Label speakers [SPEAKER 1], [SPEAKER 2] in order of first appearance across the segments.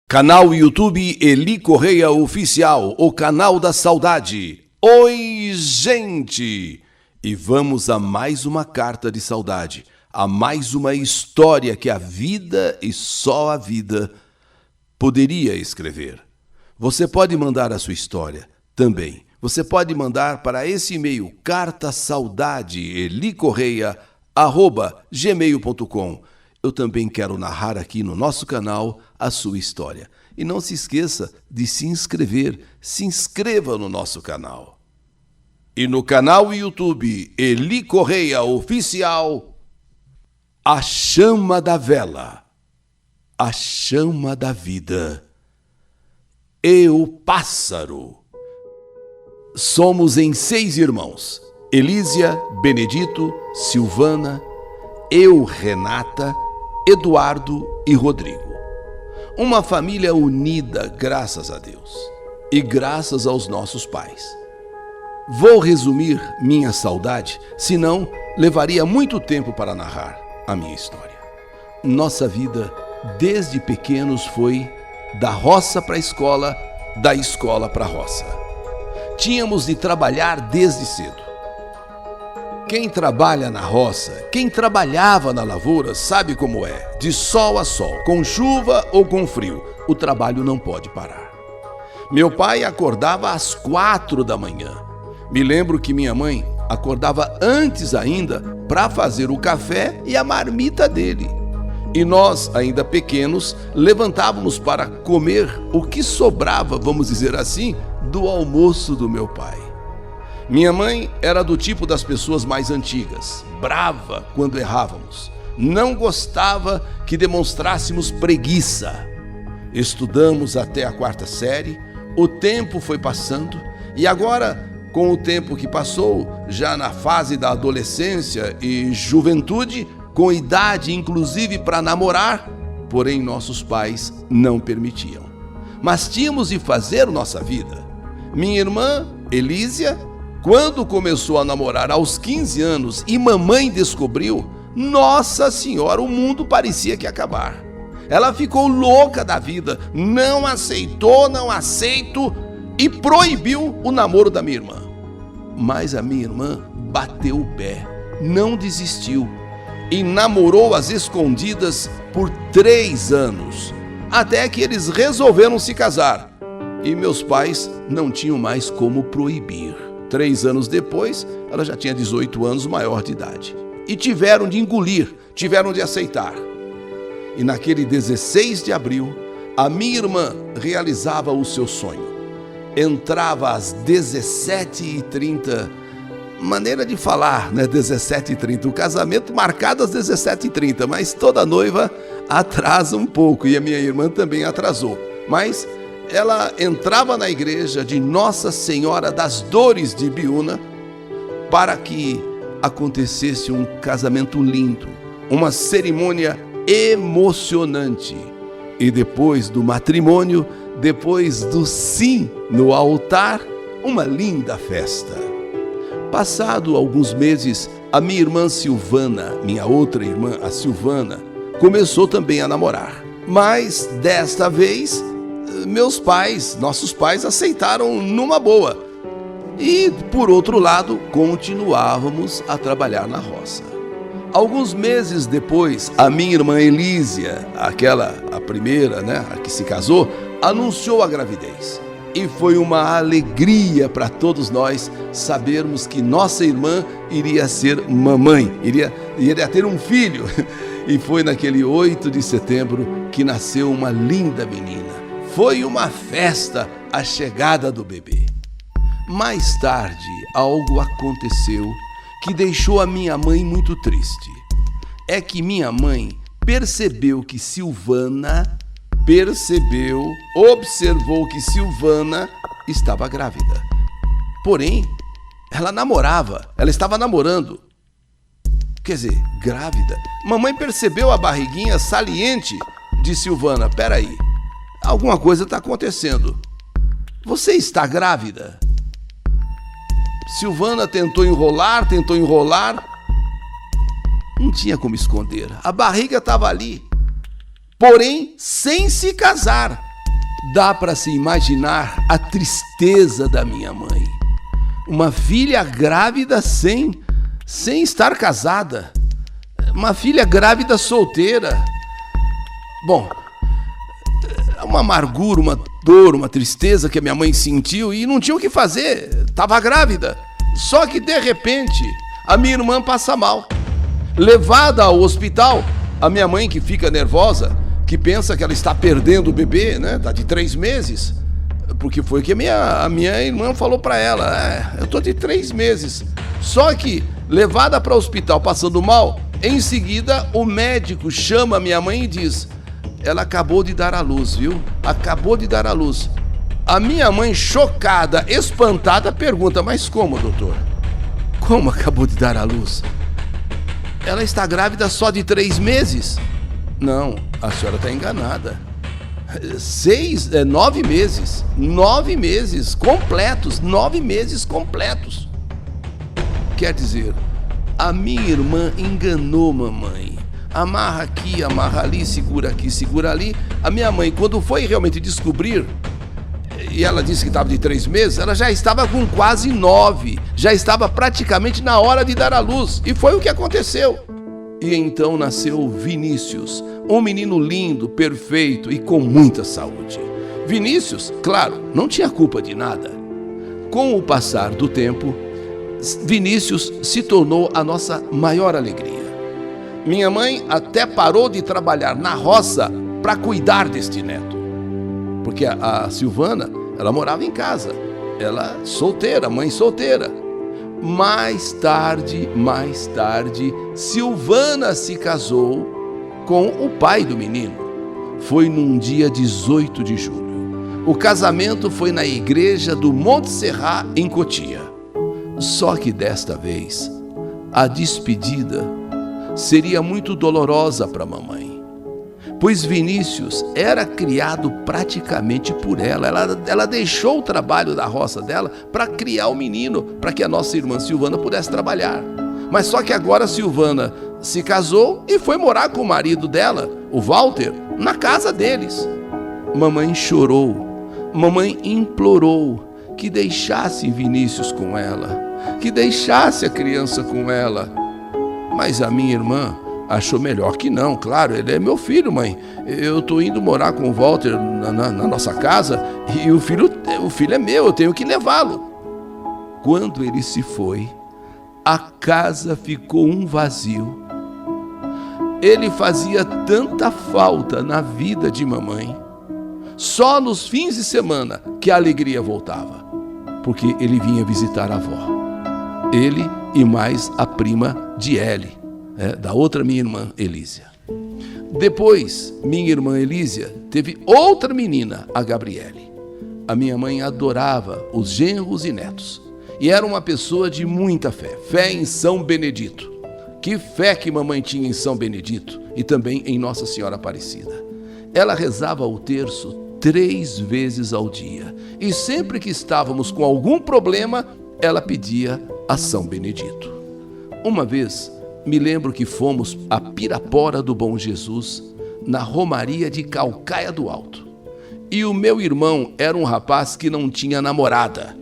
[SPEAKER 1] Canal YouTube Eli Correia Oficial, o canal da saudade. Oi, gente! E vamos a mais uma carta de saudade, a mais uma história que a vida e só a vida poderia escrever. Você pode mandar a sua história também. Você pode mandar para esse e-mail cartasaudadeelicorreia@gmail.com. Eu também quero narrar aqui no nosso canal a sua história. E não se esqueça de se inscrever. Se inscreva no nosso canal. E no canal YouTube Eli Correia Oficial, A Chama da Vela, A Chama da Vida e o Pássaro. Somos em 6 irmãos: Elísia, Benedito, Silvana, eu, Renata, Eduardo e Rodrigo. Uma família unida, graças a Deus, e graças aos nossos pais. Vou resumir minha saudade, senão levaria muito tempo para narrar a minha história. Nossa vida, desde pequenos, foi da roça para a escola, da escola para a roça. Tínhamos de trabalhar desde cedo. Quem trabalha na roça, quem trabalhava na lavoura, sabe como é. De sol a sol, com chuva ou com frio, o trabalho não pode parar. Meu pai acordava às 4 da manhã. Me lembro que minha mãe acordava antes ainda para fazer o café e a marmita dele. E nós, ainda pequenos, levantávamos para comer o que sobrava, vamos dizer assim, do almoço do meu pai. Minha mãe era do tipo das pessoas mais antigas, brava quando errávamos. Não gostava que demonstrássemos preguiça. Estudamos até a 4ª série, o tempo foi passando e agora, com o tempo que passou, já na fase da adolescência e juventude, com idade inclusive para namorar, porém nossos pais não permitiam. Mas tínhamos de fazer nossa vida. Minha irmã, Elísia, quando começou a namorar aos 15 anos e mamãe descobriu, nossa senhora, o mundo parecia que ia acabar. Ela ficou louca da vida, não aceitou, não aceito e proibiu o namoro da minha irmã. Mas a minha irmã bateu o pé, não desistiu e namorou às escondidas por 3 anos, até que eles resolveram se casar e meus pais não tinham mais como proibir. 3 anos depois, ela já tinha 18 anos, maior de idade. E tiveram de engolir, tiveram de aceitar. E naquele 16 de abril, a minha irmã realizava o seu sonho. Entrava às 17h30, maneira de falar, né? 17h30, o casamento marcado às 17h30, mas toda noiva atrasa um pouco e a minha irmã também atrasou. Mas ela entrava na igreja de Nossa Senhora das Dores de Ibiúna para que acontecesse um casamento lindo, uma cerimônia emocionante. E depois do matrimônio, depois do sim no altar, uma linda festa. Passado alguns meses, a minha irmã Silvana, minha outra irmã, a Silvana, começou também a namorar. Mas desta vez, nossos pais aceitaram numa boa. E, por outro lado, continuávamos a trabalhar na roça. Alguns meses depois, a minha irmã Elísia, a primeira, a que se casou, anunciou a gravidez. E foi uma alegria para todos nós sabermos que nossa irmã iria ser mamãe, iria ter um filho. E foi naquele 8 de setembro que nasceu uma linda menina. Foi uma festa a chegada do bebê. Mais tarde, algo aconteceu que deixou a minha mãe muito triste. É que minha mãe percebeu que observou que Silvana estava grávida. Porém, ela estava namorando. Quer dizer, grávida. Mamãe percebeu a barriguinha saliente de Silvana. Peraí, alguma coisa está acontecendo. Você está grávida? Silvana tentou enrolar. Não tinha como esconder. A barriga estava ali. Porém, sem se casar. Dá para se imaginar a tristeza da minha mãe. Uma filha grávida sem estar casada. Uma filha grávida solteira. Bom, uma amargura, uma dor, uma tristeza que a minha mãe sentiu e não tinha o que fazer. Estava grávida. Só que, de repente, a minha irmã passa mal. Levada ao hospital, a minha mãe, que fica nervosa, que pensa que ela está perdendo o bebê, né? Está de 3 meses. Porque foi o que a minha irmã falou para ela. Eu tô de 3 meses. Só que, levada para o hospital passando mal, em seguida o médico chama a minha mãe e diz: ela acabou de dar à luz, viu? Acabou de dar à luz. A minha mãe, chocada, espantada, pergunta: mas como, doutor? Como acabou de dar à luz? Ela está grávida só de 3 meses? Não, a senhora está enganada. 9 meses. 9 meses completos. 9 meses completos. Quer dizer, a minha irmã enganou mamãe. Amarra aqui, amarra ali, segura aqui, segura ali. A minha mãe, quando foi realmente descobrir, e ela disse que estava de 3 meses, ela já estava com quase 9. Já estava praticamente na hora de dar à luz. E foi o que aconteceu. E então nasceu Vinícius, um menino lindo, perfeito e com muita saúde. Vinícius, claro, não tinha culpa de nada. Com o passar do tempo, Vinícius se tornou a nossa maior alegria. Minha mãe até parou de trabalhar na roça para cuidar deste neto. Porque a Silvana, ela morava em casa. Ela solteira, mãe solteira. Mais tarde, Silvana se casou com o pai do menino. Foi num dia 18 de julho. O casamento foi na igreja do Monte Serrat, em Cotia. Só que desta vez, a despedida seria muito dolorosa para a mamãe, pois Vinícius era criado praticamente por ela. Ela deixou o trabalho da roça dela para criar o menino, para que a nossa irmã Silvana pudesse trabalhar. Mas só que agora a Silvana se casou e foi morar com o marido dela, o Walter, na casa deles. Mamãe chorou, mamãe implorou que deixasse Vinícius com ela, que deixasse a criança com ela. Mas a minha irmã achou melhor que não. Claro, ele é meu filho, mãe. Eu tô indo morar com o Walter na nossa casa e o filho é meu, eu tenho que levá-lo. Quando ele se foi, a casa ficou um vazio. Ele fazia tanta falta na vida de mamãe. Só nos fins de semana que a alegria voltava, porque ele vinha visitar a avó. Ele e mais a prima de Eli, da outra minha irmã, Elísia. Depois, minha irmã Elísia teve outra menina, a Gabriele. A minha mãe adorava os genros e netos. E era uma pessoa de muita fé. Fé em São Benedito. Que fé que mamãe tinha em São Benedito e também em Nossa Senhora Aparecida. Ela rezava o terço 3 vezes ao dia. E sempre que estávamos com algum problema, ela pedia a São Benedito. Uma vez, me lembro que fomos a Pirapora do Bom Jesus, na Romaria de Calcaia do Alto. E o meu irmão era um rapaz que não tinha namorada.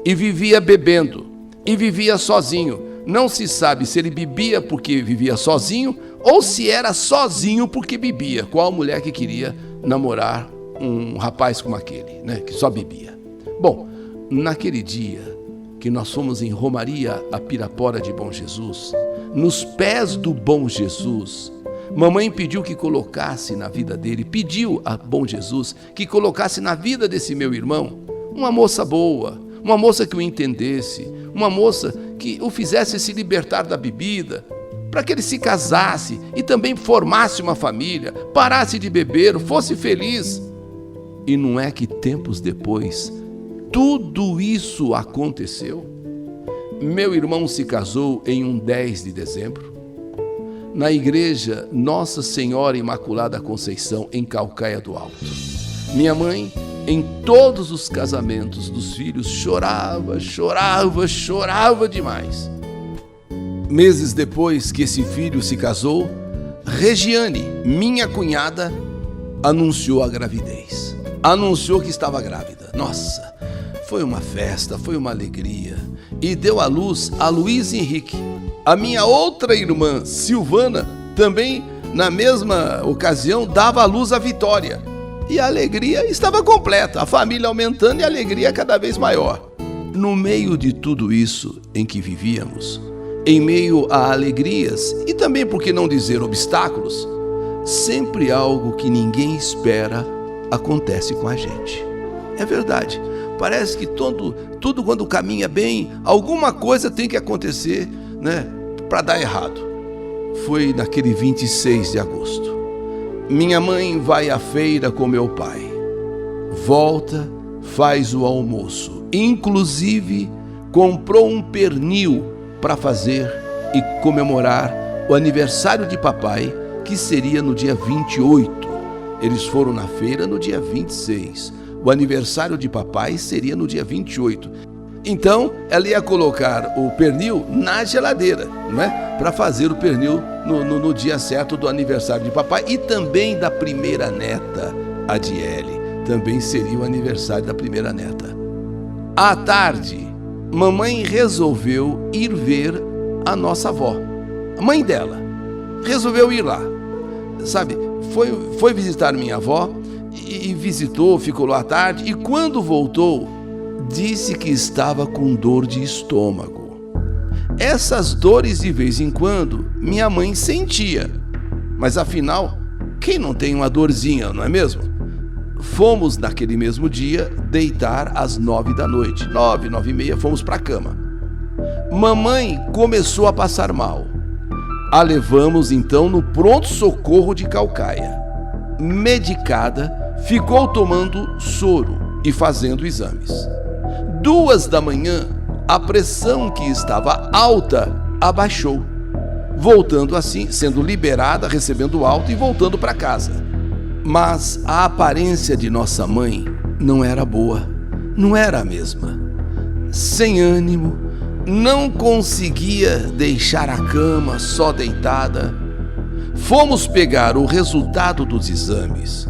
[SPEAKER 1] E vivia bebendo. E vivia sozinho. Não se sabe se ele bebia porque vivia sozinho ou se era sozinho porque bebia. Qual mulher que queria namorar um rapaz como aquele, né? Que só bebia. Bom, naquele dia que nós fomos em Romaria a Pirapora de Bom Jesus, nos pés do Bom Jesus, mamãe pediu que colocasse na vida dele, pediu a Bom Jesus que colocasse na vida desse meu irmão uma moça boa, uma moça que o entendesse, uma moça que o fizesse se libertar da bebida, para que ele se casasse e também formasse uma família, parasse de beber, fosse feliz. E não é que tempos depois, tudo isso aconteceu? Meu irmão se casou em um 10 de dezembro, na igreja Nossa Senhora Imaculada Conceição, em Calcaia do Alto. Minha mãe, em todos os casamentos dos filhos, chorava demais. Meses depois que esse filho se casou, Regiane, minha cunhada, anunciou a gravidez. anunciou que estava grávida. Nossa, foi uma festa, foi uma alegria. E deu à luz a Luiz Henrique. A minha outra irmã, Silvana, também na mesma ocasião dava à luz a Vitória. E a alegria estava completa, a família aumentando e a alegria cada vez maior. No meio de tudo isso em que vivíamos, em meio a alegrias e também, por que não dizer, obstáculos, sempre algo que ninguém espera acontece com a gente. É verdade, parece que tudo quando caminha bem, alguma coisa tem que acontecer, né, para dar errado. Foi naquele 26 de agosto. Minha mãe vai à feira com meu pai. Volta, faz o almoço. Inclusive, comprou um pernil para fazer e comemorar o aniversário de papai, que seria no dia 28. Eles foram na feira no dia 26. O aniversário de papai seria no dia 28. Então, ela ia colocar o pernil na geladeira, né? Para fazer o pernil no dia certo do aniversário de papai e também da primeira neta, a Diele. Também seria o aniversário da primeira neta. À tarde, mamãe resolveu ir ver a nossa avó, a mãe dela. Resolveu ir lá. Sabe, foi visitar minha avó e visitou, ficou lá à tarde e quando voltou, disse que estava com dor de estômago. Essas dores de vez em quando minha mãe sentia, mas afinal, quem não tem uma dorzinha, não é mesmo? Fomos naquele mesmo dia deitar às 9 da noite, 9h30, fomos para a cama. Mamãe começou a passar mal. A levamos então no pronto-socorro de Caucaia. Medicada, ficou tomando soro e fazendo exames. 2 da manhã, a pressão que estava alta abaixou, voltando assim, sendo liberada, recebendo alta e voltando para casa. Mas a aparência de nossa mãe não era boa, não era a mesma. Sem ânimo, não conseguia deixar a cama só deitada. Fomos pegar o resultado dos exames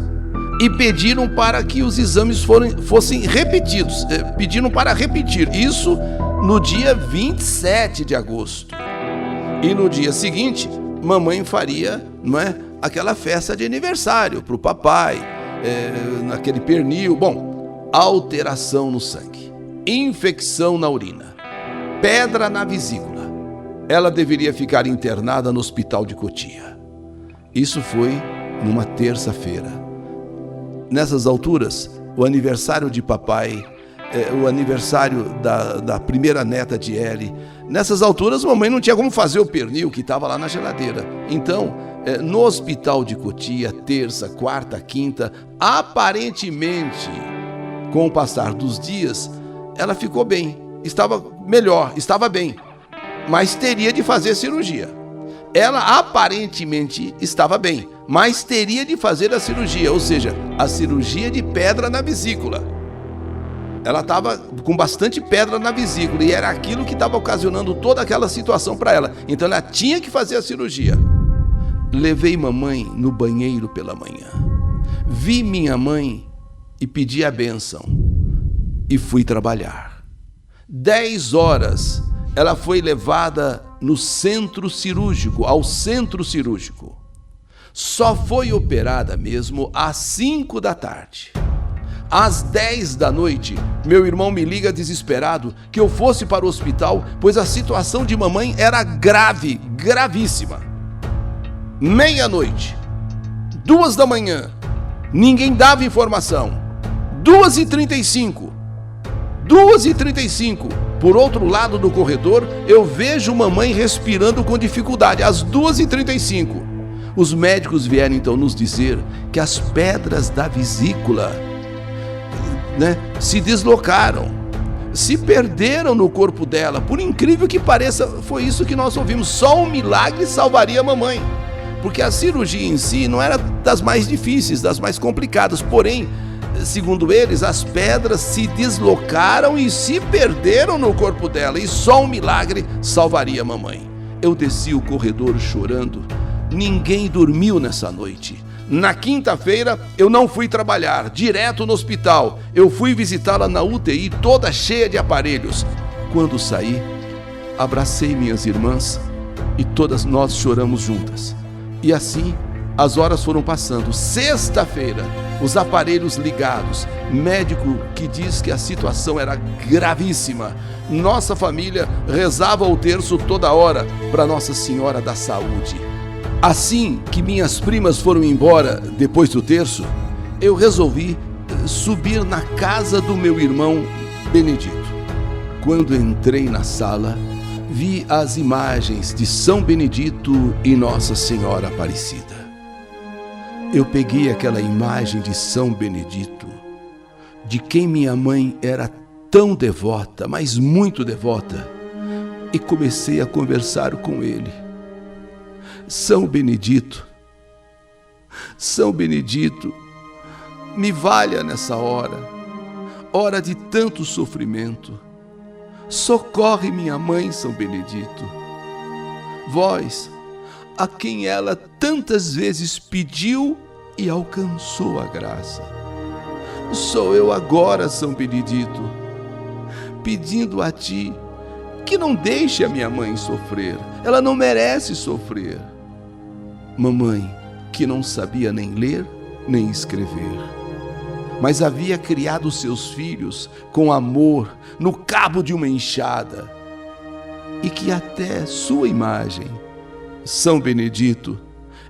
[SPEAKER 1] e pediram para que os exames fossem repetidos. Pediram para repetir. Isso no dia 27 de agosto. E no dia seguinte, mamãe faria, não é, aquela festa de aniversário para o papai, naquele pernil. Bom, alteração no sangue, infecção na urina, pedra na vesícula. Ela deveria ficar internada no hospital de Cotia. Isso foi numa terça-feira. Nessas alturas, o aniversário de papai, o aniversário da primeira neta de Eli, nessas alturas, mamãe não tinha como fazer o pernil que estava lá na geladeira. Então, no hospital de Cotia, terça, quarta, quinta, aparentemente, com o passar dos dias, ela ficou bem, estava melhor, estava bem, mas teria de fazer cirurgia. Ela aparentemente estava bem, mas teria de fazer a cirurgia, ou seja, a cirurgia de pedra na vesícula. Ela estava com bastante pedra na vesícula e era aquilo que estava ocasionando toda aquela situação para ela. Então ela tinha que fazer a cirurgia. Levei mamãe no banheiro pela manhã. Vi minha mãe e pedi a bênção. E fui trabalhar. 10 horas ela foi levada no centro cirúrgico, ao centro cirúrgico. Só foi operada mesmo às 5 da tarde. Às 10 da noite, meu irmão me liga desesperado que eu fosse para o hospital, pois a situação de mamãe era grave, gravíssima. Meia-noite, 2 da manhã, ninguém dava informação. 2h35, por outro lado do corredor, eu vejo mamãe respirando com dificuldade, às 2h35. Os médicos vieram então nos dizer que as pedras da vesícula, se deslocaram, se perderam no corpo dela. Por incrível que pareça, foi isso que nós ouvimos. Só um milagre salvaria a mamãe, porque a cirurgia em si não era das mais difíceis, das mais complicadas. Porém, segundo eles, as pedras se deslocaram e se perderam no corpo dela, e só um milagre salvaria a mamãe. Eu desci o corredor chorando. Ninguém dormiu nessa noite. Na quinta-feira, eu não fui trabalhar, direto no hospital. Eu fui visitá-la na UTI, toda cheia de aparelhos. Quando saí, abracei minhas irmãs e todas nós choramos juntas. E assim, as horas foram passando. Sexta-feira, os aparelhos ligados. Médico que diz que a situação era gravíssima. Nossa família rezava o terço toda hora para Nossa Senhora da Saúde. Assim que minhas primas foram embora depois do terço, eu resolvi subir na casa do meu irmão Benedito. Quando entrei na sala, vi as imagens de São Benedito e Nossa Senhora Aparecida. Eu peguei aquela imagem de São Benedito, de quem minha mãe era tão devota, mas muito devota, e comecei a conversar com ele. São Benedito, me valha nessa hora de tanto sofrimento. Socorre minha mãe, São Benedito. Vós, a quem ela tantas vezes pediu e alcançou a graça. Sou eu agora, São Benedito, pedindo a ti que não deixe a minha mãe sofrer. Ela não merece sofrer. Mamãe, que não sabia nem ler nem escrever, mas havia criado seus filhos com amor no cabo de uma enxada, e que até sua imagem, São Benedito,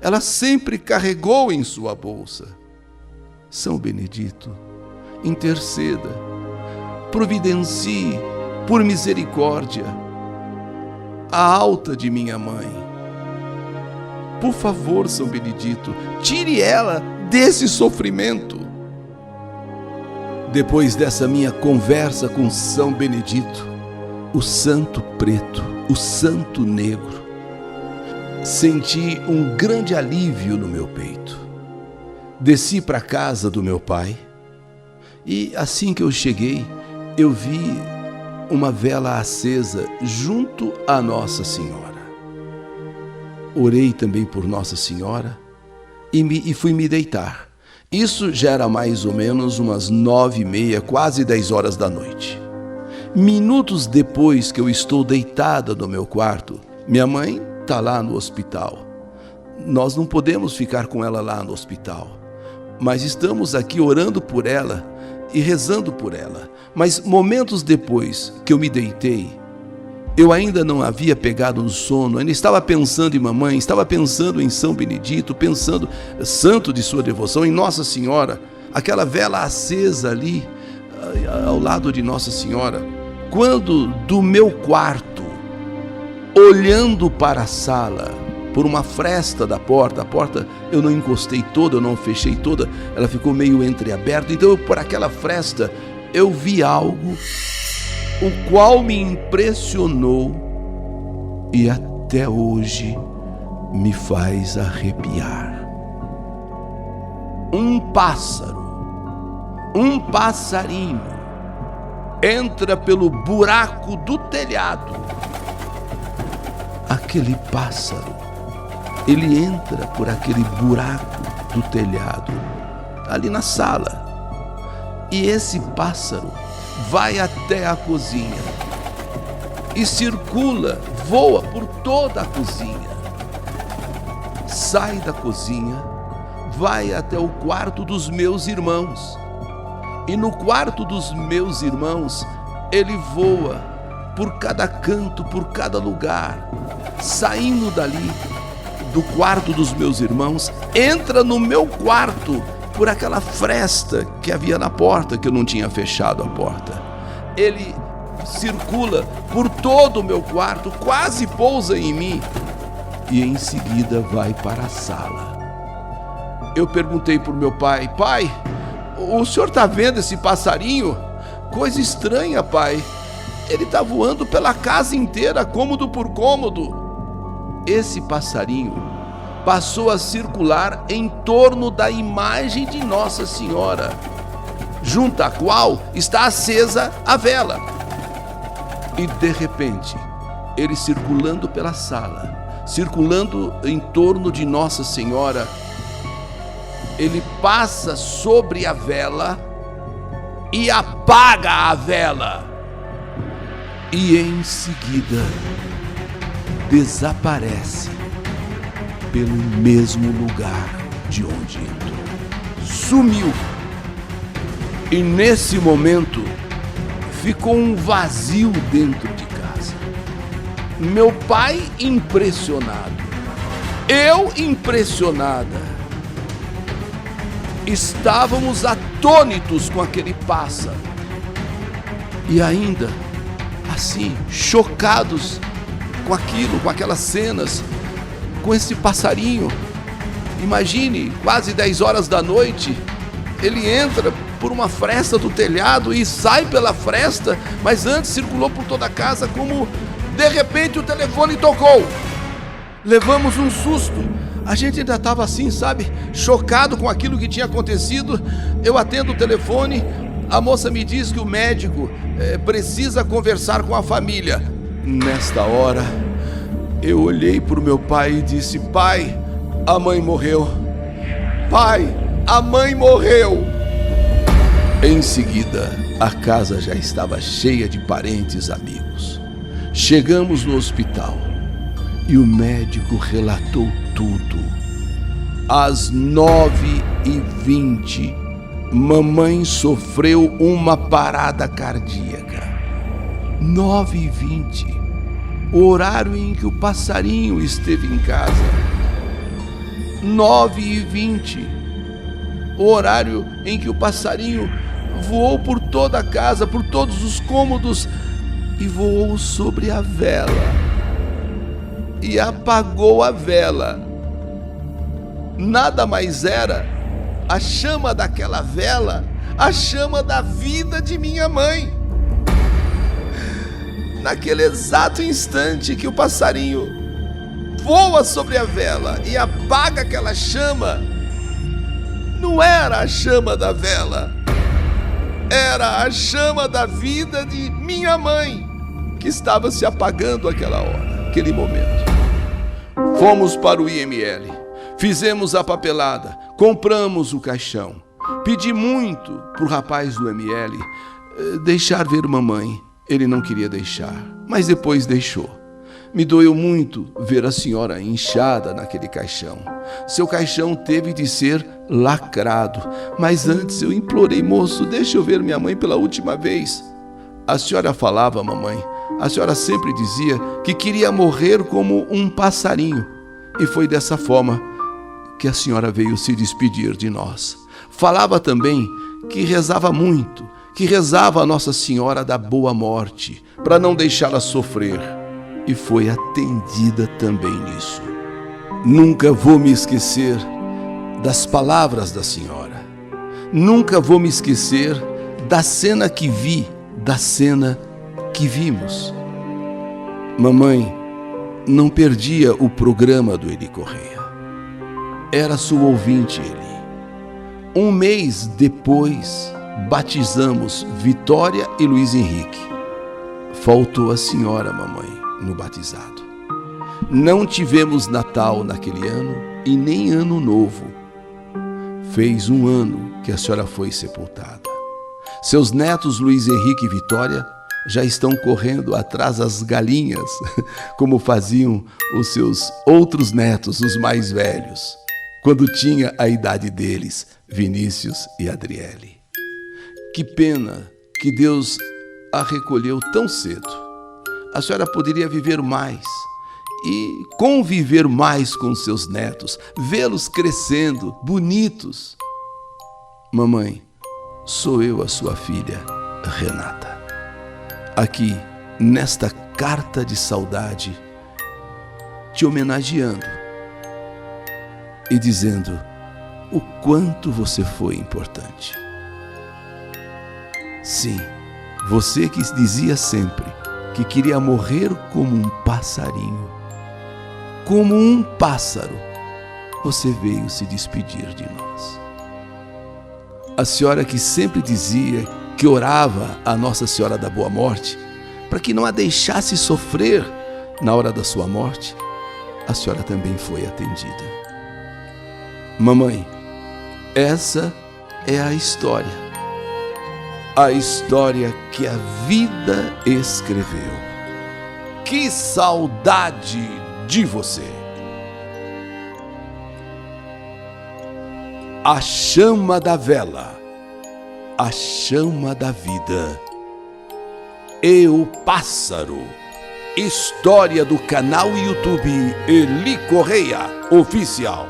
[SPEAKER 1] ela sempre carregou em sua bolsa. São Benedito, interceda, providencie por misericórdia a alta de minha mãe. Por favor, São Benedito, tire ela desse sofrimento. Depois dessa minha conversa com São Benedito, o santo preto, o santo negro, senti um grande alívio no meu peito. Desci para a casa do meu pai e assim que eu cheguei, eu vi uma vela acesa junto a Nossa Senhora. Orei também por Nossa Senhora e fui me deitar. Isso já era mais ou menos umas 9h30, quase 10 horas da noite. Minutos depois que eu estou deitada no meu quarto, minha mãe está lá no hospital. Nós não podemos ficar com ela lá no hospital, mas estamos aqui orando por ela e rezando por ela. Mas momentos depois que eu me deitei, eu ainda não havia pegado no sono, ainda estava pensando em mamãe, estava pensando em São Benedito, pensando, santo de sua devoção, em Nossa Senhora, aquela vela acesa ali, ao lado de Nossa Senhora, quando do meu quarto, olhando para a sala, por uma fresta da porta, a porta eu não encostei toda, eu não fechei toda, ela ficou meio entreaberta, então por aquela fresta eu vi algo o qual me impressionou e até hoje me faz arrepiar. Um passarinho, entra pelo buraco do telhado. Aquele pássaro, ele entra por aquele buraco do telhado, ali na sala. E esse pássaro vai até a cozinha e circula, voa por toda a cozinha. Sai da cozinha, vai até o quarto dos meus irmãos. E no quarto dos meus irmãos, ele voa por cada canto, por cada lugar. Saindo dali, do quarto dos meus irmãos, entra no meu quarto, por aquela fresta que havia na porta, que eu não tinha fechado a porta. Ele circula por todo o meu quarto, quase pousa em mim e em seguida vai para a sala. Eu perguntei para o meu pai: pai, o senhor está vendo esse passarinho? Coisa estranha, pai. Ele está voando pela casa inteira, cômodo por cômodo. Esse passarinho passou a circular em torno da imagem de Nossa Senhora, junto à qual está acesa a vela. E de repente, ele circulando pela sala, circulando em torno de Nossa Senhora, ele passa sobre a vela e apaga a vela. E em seguida desaparece pelo mesmo lugar de onde entrou. Sumiu. E nesse momento ficou um vazio dentro de casa. Meu pai impressionado, eu impressionada. Estávamos atônitos com aquele pássaro. E ainda assim, chocados com aquilo, com aquelas cenas, com esse passarinho. Imagine, quase 10 horas da noite, ele entra por uma fresta do telhado e sai pela fresta, mas antes circulou por toda a casa, como de repente o telefone tocou. Levamos um susto. A gente ainda estava assim, sabe, chocado com aquilo que tinha acontecido. Eu atendo o telefone, a moça me diz que o médico precisa conversar com a família. Nesta hora, eu olhei para o meu pai e disse: pai, a mãe morreu. Pai, a mãe morreu. Em seguida, a casa já estava cheia de parentes, amigos. Chegamos no hospital e o médico relatou tudo. Às 9h20, mamãe sofreu uma parada cardíaca. 9h20, o horário em que o passarinho esteve em casa. 9h20, o horário em que o passarinho voou por toda a casa, por todos os cômodos, e voou sobre a vela e apagou a vela. Nada mais era a chama daquela vela, a chama da vida de minha mãe. Naquele exato instante que o passarinho voa sobre a vela e apaga aquela chama, não era a chama da vela, era a chama da vida de minha mãe que estava se apagando aquela hora, aquele momento. Fomos para o IML, fizemos a papelada, compramos o caixão. Pedi muito para o rapaz do IML deixar ver mamãe. Ele não queria deixar, mas depois deixou. Me doeu muito ver a senhora inchada naquele caixão. Seu caixão teve de ser lacrado, mas antes eu implorei: moço, deixa eu ver minha mãe pela última vez. A senhora falava, mamãe, a senhora sempre dizia que queria morrer como um passarinho. E foi dessa forma que a senhora veio se despedir de nós. Falava também que rezava muito, que rezava a Nossa Senhora da Boa Morte, para não deixá-la sofrer. E foi atendida também nisso. Nunca vou me esquecer das palavras da senhora. Nunca vou me esquecer da cena que vi, da cena que vimos. Mamãe não perdia o programa do Eli Correia. Era sua ouvinte, Eli. Um mês depois, batizamos Vitória e Luiz Henrique. Faltou a senhora, mamãe, no batizado. Não tivemos Natal naquele ano e nem Ano Novo. Fez um ano que a senhora foi sepultada. Seus netos Luiz Henrique e Vitória já estão correndo atrás das galinhas, como faziam os seus outros netos, os mais velhos, quando tinha a idade deles, Vinícius e Adriele. Que pena que Deus a recolheu tão cedo. A senhora poderia viver mais e conviver mais com seus netos, vê-los crescendo, bonitos. Mamãe, sou eu, a sua filha, Renata. Aqui, nesta carta de saudade, te homenageando e dizendo o quanto você foi importante. Sim, você que dizia sempre que queria morrer como um passarinho, como um pássaro, você veio se despedir de nós. A senhora que sempre dizia que orava a Nossa Senhora da Boa Morte para que não a deixasse sofrer na hora da sua morte, a senhora também foi atendida. Mamãe, Essa é a história que a vida escreveu. Que saudade de você! A chama da vela, a chama da vida e o pássaro. História do canal YouTube Eli Correia Oficial.